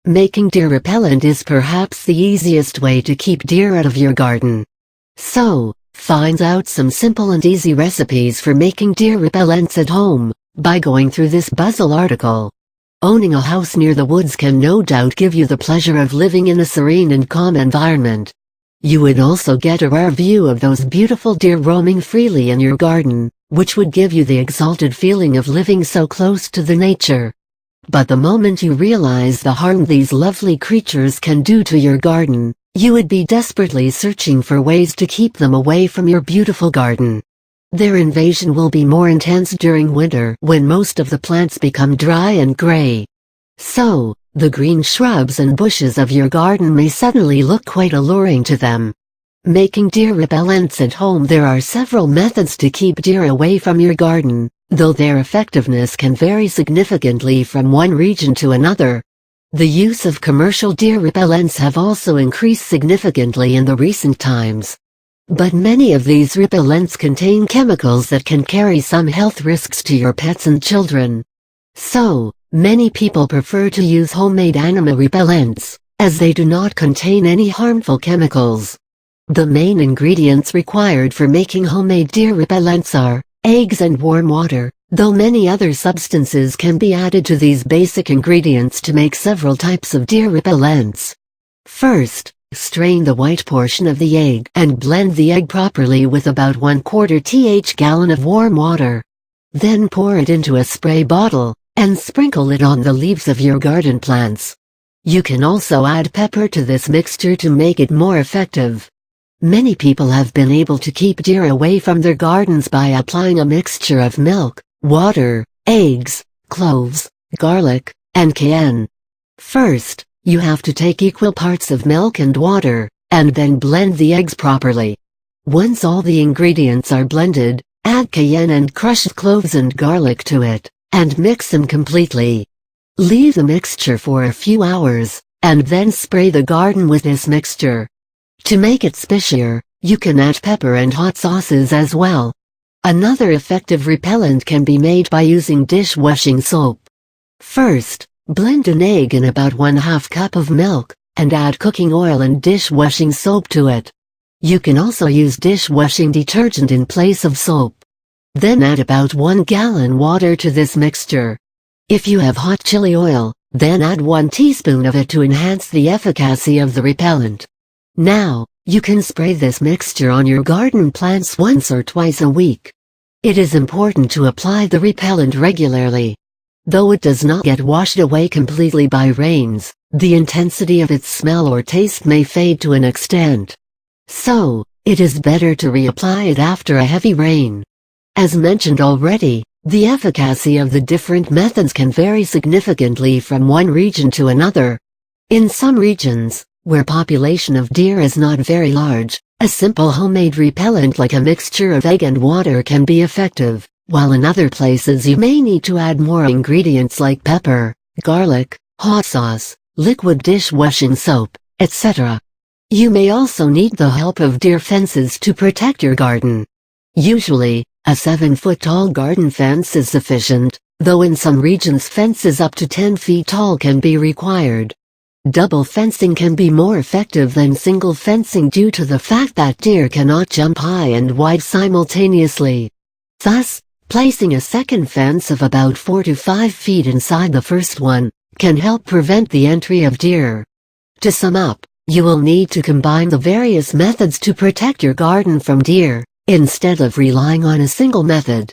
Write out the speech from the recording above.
Making deer repellent is perhaps the easiest way to keep deer out of your garden. So, find out some simple and easy recipes for making deer repellents at home by going through this puzzle article. Owning a house near the woods can no doubt give you the pleasure of living in a serene and calm environment. You would also get a rare view of those beautiful deer roaming freely in your garden, which would give you the exalted feeling of living so close to the nature. But the moment you realize the harm these lovely creatures can do to your garden, you would be desperately searching for ways to keep them away from your beautiful garden. Their invasion will be more intense during winter when most of the plants become dry and gray. So, the green shrubs and bushes of your garden may suddenly look quite alluring to them. Making deer repellents at home. There are several methods to keep deer away from your garden, though their effectiveness can vary significantly from one region to another. The use of commercial deer repellents have also increased significantly in the recent times. But many of these repellents contain chemicals that can carry some health risks to your pets and children. So, many people prefer to use homemade animal repellents, as they do not contain any harmful chemicals. The main ingredients required for making homemade deer repellents are eggs and warm water, though many other substances can be added to these basic ingredients to make several types of deer repellents. First, strain the white portion of the egg and blend the egg properly with about 1/4 gallon of warm water. Then pour it into a spray bottle and sprinkle it on the leaves of your garden plants. You can also add pepper to this mixture to make it more effective. Many people have been able to keep deer away from their gardens by applying a mixture of milk, water, eggs, cloves, garlic, and cayenne. First, you have to take equal parts of milk and water, and then blend the eggs properly. Once all the ingredients are blended, add cayenne and crushed cloves and garlic to it, and mix them completely. Leave the mixture for a few hours, and then spray the garden with this mixture. To make it spicier, you can add pepper and hot sauces as well. Another effective repellent can be made by using dishwashing soap. First, blend an egg in about 1/2 cup of milk, and add cooking oil and dishwashing soap to it. You can also use dishwashing detergent in place of soap. Then add about 1 gallon water to this mixture. If you have hot chili oil, then add 1 teaspoon of it to enhance the efficacy of the repellent. Now, you can spray this mixture on your garden plants once or twice a week. It is important to apply the repellent regularly. Though it does not get washed away completely by rains, the intensity of its smell or taste may fade to an extent. So, it is better to reapply it after a heavy rain. As mentioned already, the efficacy of the different methods can vary significantly from one region to another. In some regions, where population of deer is not very large, a simple homemade repellent like a mixture of egg and water can be effective, while in other places you may need to add more ingredients like pepper, garlic, hot sauce, liquid dishwashing soap, etc. You may also need the help of deer fences to protect your garden. Usually, a 7-foot-tall garden fence is sufficient, though in some regions fences up to 10 feet tall can be required. Double fencing can be more effective than single fencing due to the fact that deer cannot jump high and wide simultaneously. Thus, placing a second fence of about 4 to 5 feet inside the first one can help prevent the entry of deer. To sum up, you will need to combine the various methods to protect your garden from deer, instead of relying on a single method.